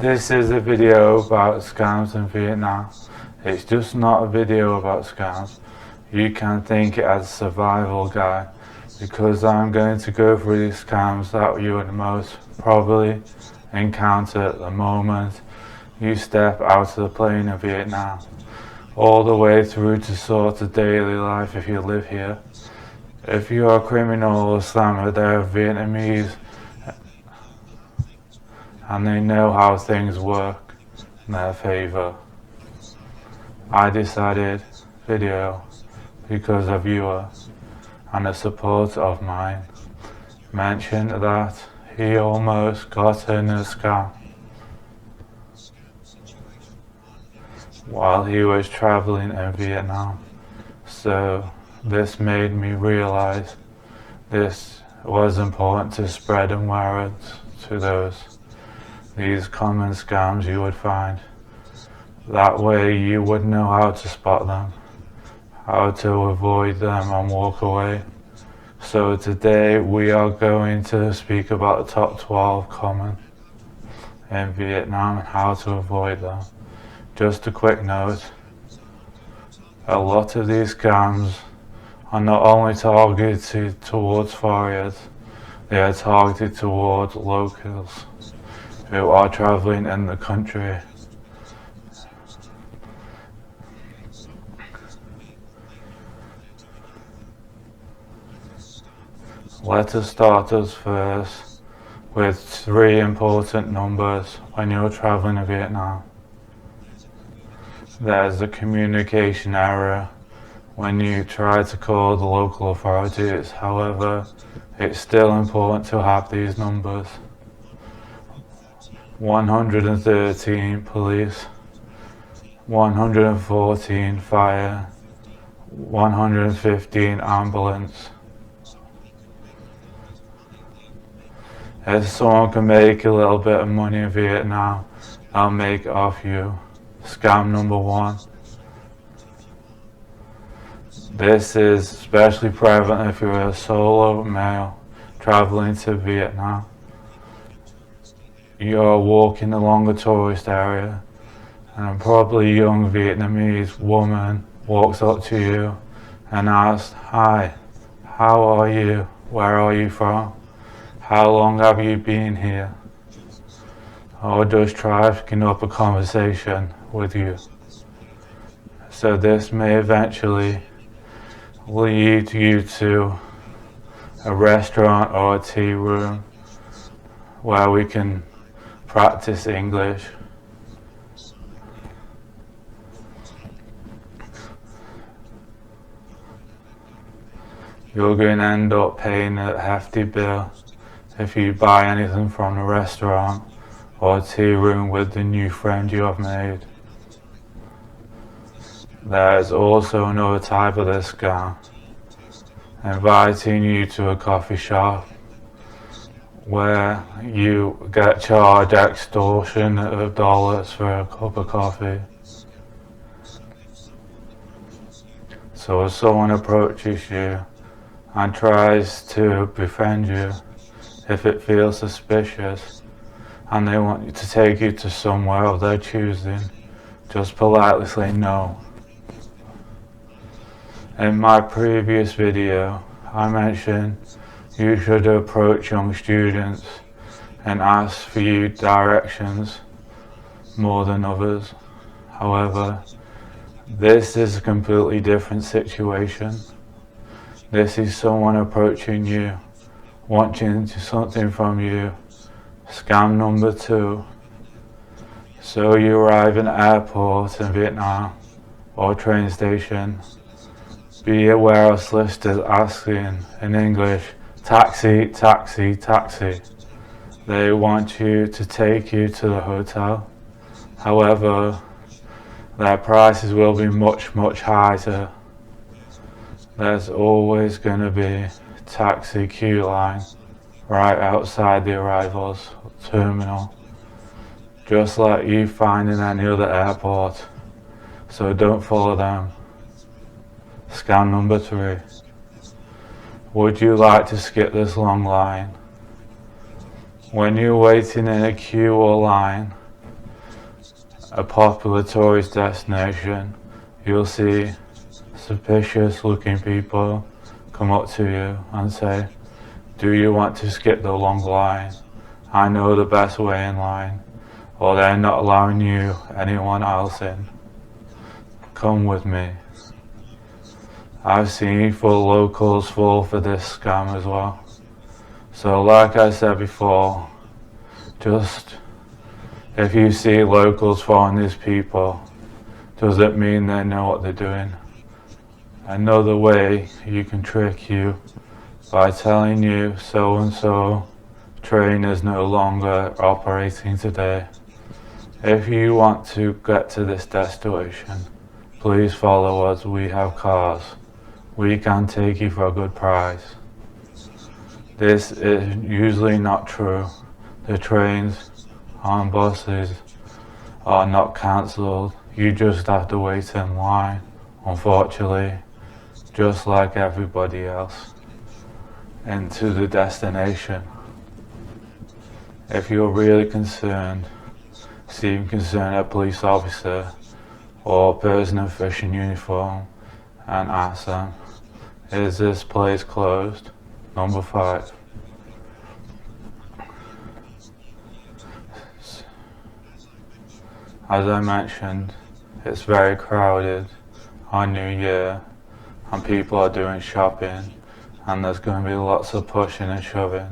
This is a video about scams in Vietnam. It's just not a video about scams. You can think it as a survival guide, because I'm going to go through these scams that you would most probably encounter at the moment you step out of the plane in Vietnam, all the way through to sort of daily life if you live here. If you are a criminal or slammer, they're Vietnamese and they know how things work in their favor. I decided video because a viewer and a supporter of mine mentioned that he almost got in a scam while he was traveling in Vietnam. So this made me realize this was important to spread awareness to these common scams you would find. That way you would know how to spot them, how to avoid them and walk away. So today we are going to speak about the top 12 common in Vietnam and how to avoid them. Just a quick note, a lot of these scams are not only targeted towards foreigners, they are targeted towards locals who are traveling in the country. Let us start us first with 3 important numbers when you're traveling in Vietnam. There's a communication error when you try to call the local authorities. However, it's still important to have these numbers. 113 police, 114 fire, 115 ambulance. If someone can make a little bit of money in Vietnam, they'll make it off you. Scam number 1. This is especially prevalent if you're a solo male traveling to Vietnam. You're walking along a tourist area and probably a young Vietnamese woman walks up to you and asks, "Hi, how are you? Where are you from? How long have you been here?" Or just try picking up a conversation with you. So this may eventually lead you to a restaurant or a tea room where we can practice English. You're going to end up paying a hefty bill if you buy anything from the restaurant or tea room with the new friend you have made. There is also another type of this scam, inviting you to a coffee shop where you get charged extortion of dollars for a cup of coffee. So if someone approaches you and tries to befriend you, if it feels suspicious and they want you to take you to somewhere of their choosing, just politely say no. In my previous video, I mentioned you should approach young students and ask for you directions more than others. However, this is a completely different situation. This is someone approaching you, wanting something from you. Scam number 2. So you arrive in an airport in Vietnam or train station. Be aware of solicitors asking in English, "Taxi, taxi, taxi." They want you to take you to the hotel. However, their prices will be much, much higher. There's always going to be a taxi queue line right outside the arrivals terminal, just like you find in any other airport. So don't follow them. Scam number 3. Would you like to skip this long line? When you're waiting in a queue or line, a popular tourist destination, you'll see suspicious looking people come up to you and say, "Do you want to skip the long line? I know the best way in line," or "They're not allowing you anyone else in. Come with me." I've seen full locals fall for this scam as well. So like I said before, just if you see locals following these people, doesn't mean they know what they're doing. Another way you can trick you by telling you so and so train is no longer operating today. If you want to get to this destination, please follow us, we have cars. We can take you for a good price. This is usually not true. The trains and buses are not cancelled. You just have to wait in line, unfortunately, just like everybody else, into the destination. If you're really concerned, seem concerned a police officer or person in official uniform and ask them, "Is this place closed?" Number 5. As I mentioned, it's very crowded on New Year and people are doing shopping and there's going to be lots of pushing and shoving.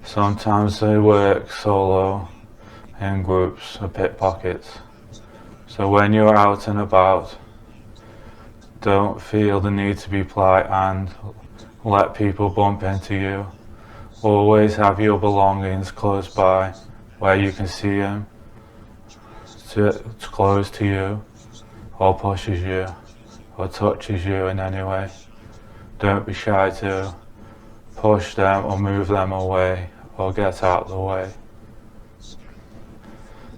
Sometimes they work solo in groups of pickpockets. So when you're out and about, don't feel the need to be polite and let people bump into you. Always have your belongings close by where you can see them. It's close to you, or pushes you, or touches you in any way. Don't be shy to push them or move them away or get out of the way.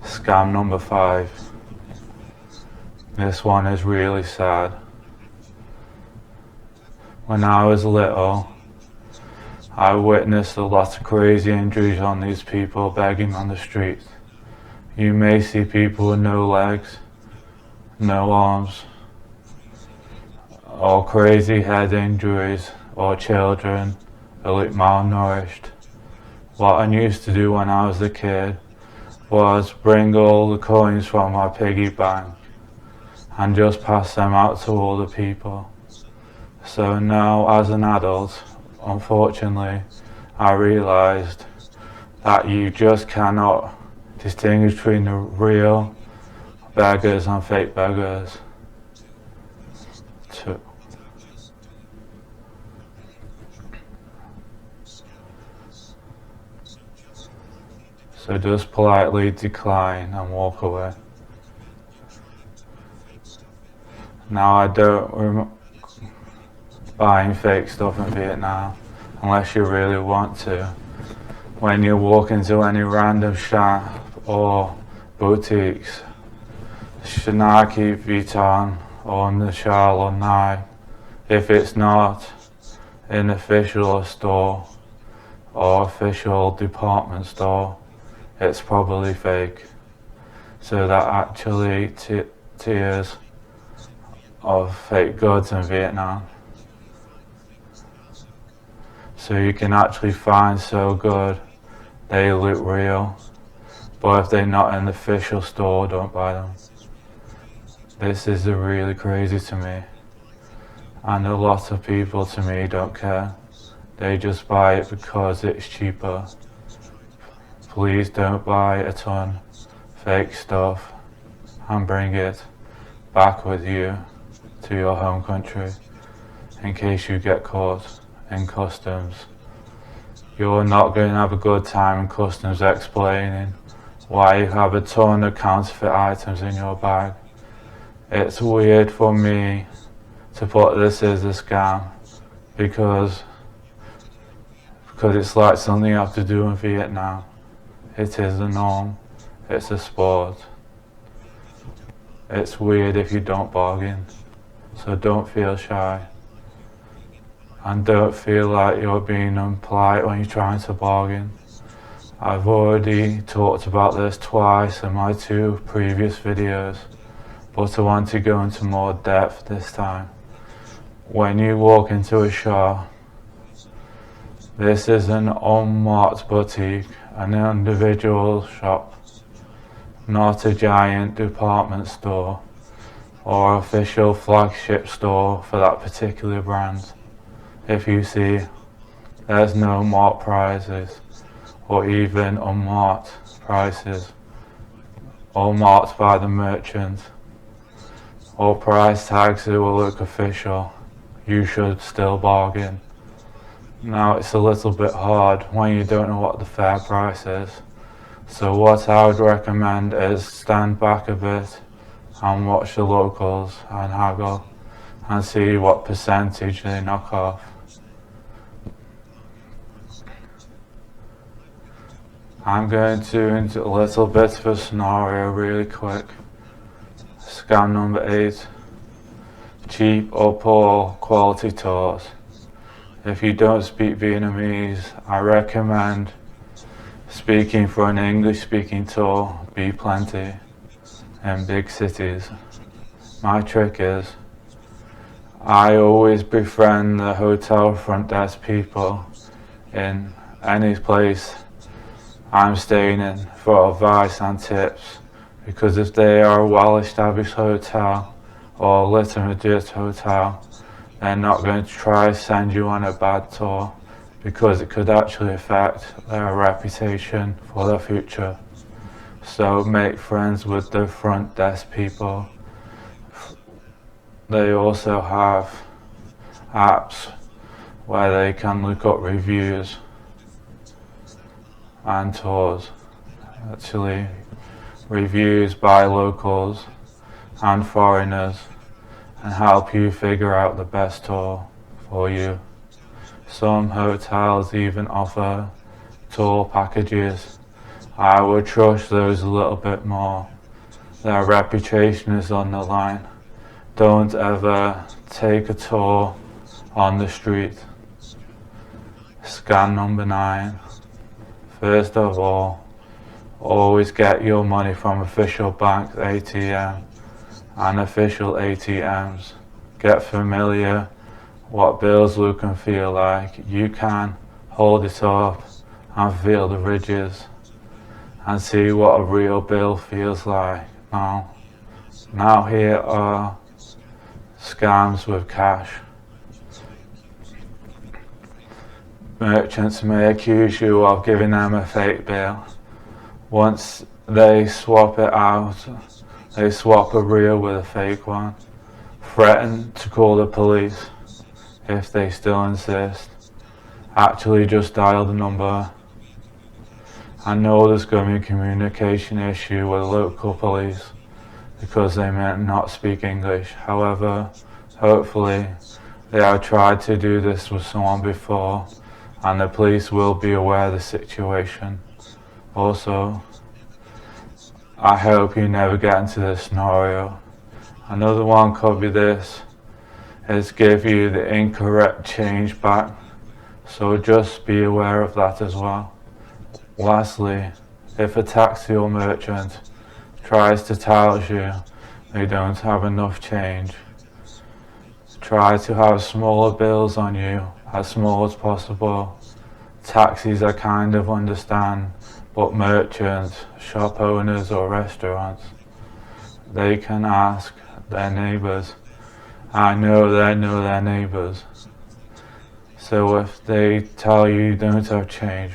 Scam number 5. This one is really sad. When I was little, I witnessed a lot of crazy injuries on these people begging on the street. You may see people with no legs, no arms, or crazy head injuries, or children who look malnourished. What I used to do when I was a kid was bring all the coins from my piggy bank and just pass them out to all the people. So now as an adult, unfortunately, I realised that you just cannot distinguish between the real beggars and fake beggars. So just politely decline and walk away. Now I don't buying fake stuff in Vietnam unless you really want to. When you walk into any random shop or boutiques, Nike, Vuitton or the Charles or Nike, if it's not an official store or official department store, it's probably fake. So that actually tiers of fake goods in Vietnam. So you can actually find so good they look real, but if they're not in the official store, don't buy them. This is really crazy to me, and a lot of people to me don't care. They just buy it because it's cheaper. Please don't buy a ton fake stuff and bring it back with you to your home country in case you get caught in customs. You're not going to have a good time in customs explaining why you have a ton of counterfeit items in your bag. It's weird for me to put this as a scam because it's like something you have to do in Vietnam. It is the norm. It's a sport. It's weird if you don't bargain. So don't feel shy. And don't feel like you're being unpolite when you're trying to bargain. I've already talked about this twice in my 2 previous videos, but I want to go into more depth this time. When you walk into a shop, this is an unmarked boutique, an individual shop, not a giant department store or official flagship store for that particular brand. If you see, there's no marked prices or even unmarked prices, all marked by the merchant. All price tags that will look official. You should still bargain. Now it's a little bit hard when you don't know what the fair price is. So what I would recommend is stand back a bit and watch the locals and haggle and see what percentage they knock off. I'm going to into a little bit of a scenario really quick. Scam number 8. Cheap or poor quality tours. If you don't speak Vietnamese, I recommend speaking for an English speaking tour, be plenty in big cities. My trick is, I always befriend the hotel front desk people in any place I'm staying in for advice and tips, because if they are a well-established hotel or a legit hotel, they're not going to try to send you on a bad tour, because it could actually affect their reputation for the future. So make friends with the front desk people. They also have apps where they can look up reviews and tours, actually reviews by locals and foreigners, and help you figure out the best tour for you. Some hotels even offer tour packages. I would trust those a little bit more. Their reputation is on the line. Don't ever take a tour on the street. Scam number 9. First of all, always get your money from official bank ATM and official ATMs. Get familiar what bills look and feel like. You can hold it up and feel the ridges and see what a real bill feels like. Now here are scams with cash. Merchants may accuse you of giving them a fake bill. Once they swap it out, they swap a real with a fake one. Threaten to call the police if they still insist. Actually just dial the number. I know there's going to be a communication issue with local police because they may not speak English. However, hopefully they have tried to do this with someone before, and the police will be aware of the situation. Also, I hope you never get into this scenario. Another one could be this, is give you the incorrect change back, so just be aware of that as well. Lastly, if a taxi or merchant tries to tell you they don't have enough change, try to have smaller bills on you, as small as possible. Taxis I kind of understand, but merchants, shop owners or restaurants, they can ask their neighbours. I know they know their neighbours. So if they tell you don't have change,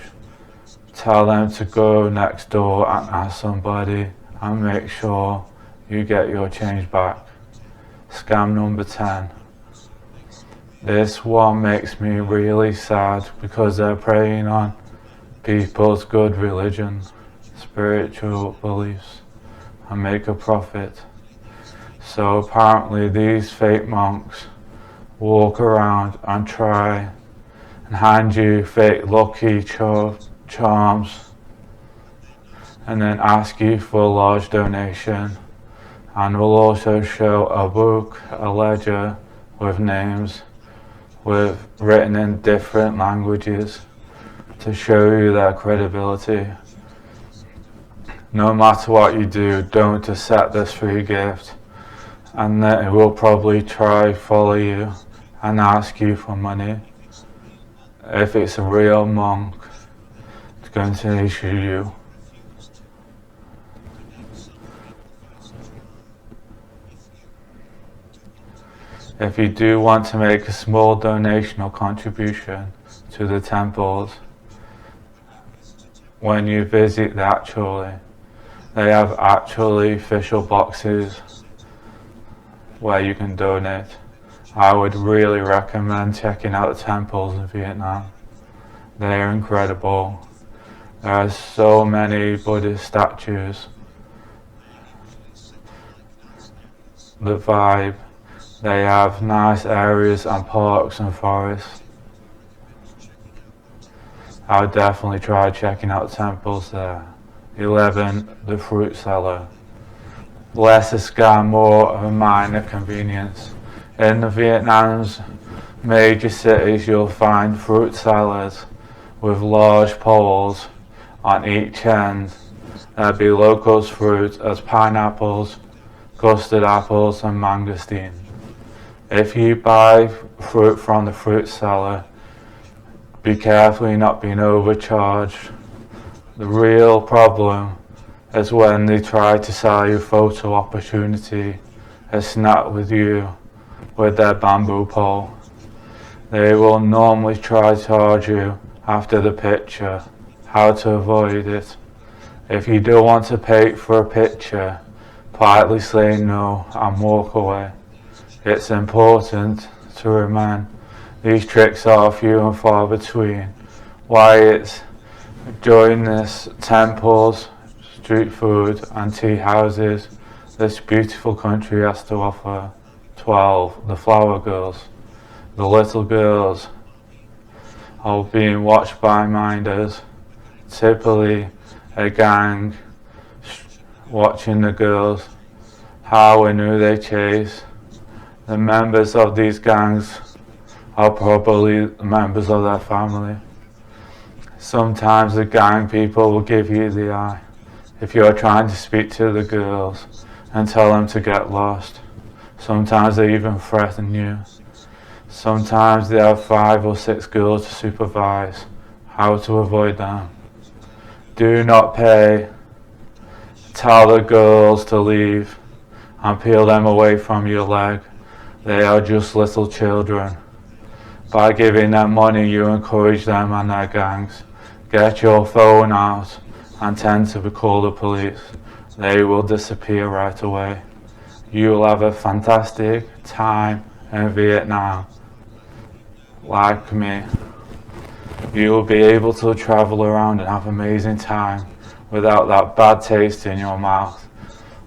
tell them to go next door and ask somebody and make sure you get your change back. Scam number 10. This one makes me really sad because they're preying on people's good religion, spiritual beliefs, and make a profit. So apparently these fake monks walk around and try and hand you fake lucky charms and then ask you for a large donation, and will also show a book, a ledger with names written in different languages to show you their credibility. No matter what you do, don't accept this free gift, and they will probably try follow you and ask you for money. If it's a real monk, it's going to issue you. If you do want to make a small donation or contribution to the temples, when you visit they have official boxes where you can donate. I would really recommend checking out the temples in Vietnam. They are incredible. There are so many Buddhist statues. The vibe. They have nice areas and parks and forests. I would definitely try checking out temples there. 11. The fruit seller. Less a scam, more of a minor convenience. In the Vietnam's major cities, you'll find fruit sellers with large poles on each end. There'll be local fruit as pineapples, custard apples and mangosteen. If you buy fruit from the fruit seller, be careful you're not being overcharged. The real problem is when they try to sell you a photo opportunity, a snap with you with their bamboo pole. They will normally try to charge you after the picture. How to avoid it? If you don't want to pay for a picture, politely say no and walk away. It's important to remember these tricks are few and far between. Why it's during this temples, street food and tea houses this beautiful country has to offer. 12. The flower girls. The little girls are being watched by minders, typically a gang watching the girls, how and who they chase. The members of these gangs are probably members of their family. Sometimes the gang people will give you the eye if you're trying to speak to the girls and tell them to get lost. Sometimes they even threaten you. Sometimes they have 5 or 6 girls to supervise. How to avoid them? Do not pay. Tell the girls to leave and peel them away from your leg. They are just little children. By giving them money, you encourage them and their gangs. Get your phone out and tend to call the police. They will disappear right away. You will have a fantastic time in Vietnam. Like me, you will be able to travel around and have an amazing time without that bad taste in your mouth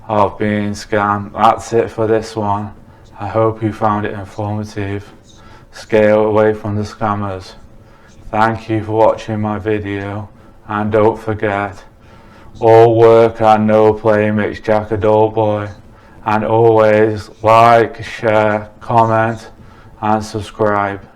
of being scammed. That's it for this one. I hope you found it informative. Stay away from the scammers. Thank you for watching my video, and don't forget, all work and no play makes Jack a dull boy. And always like, share, comment and subscribe.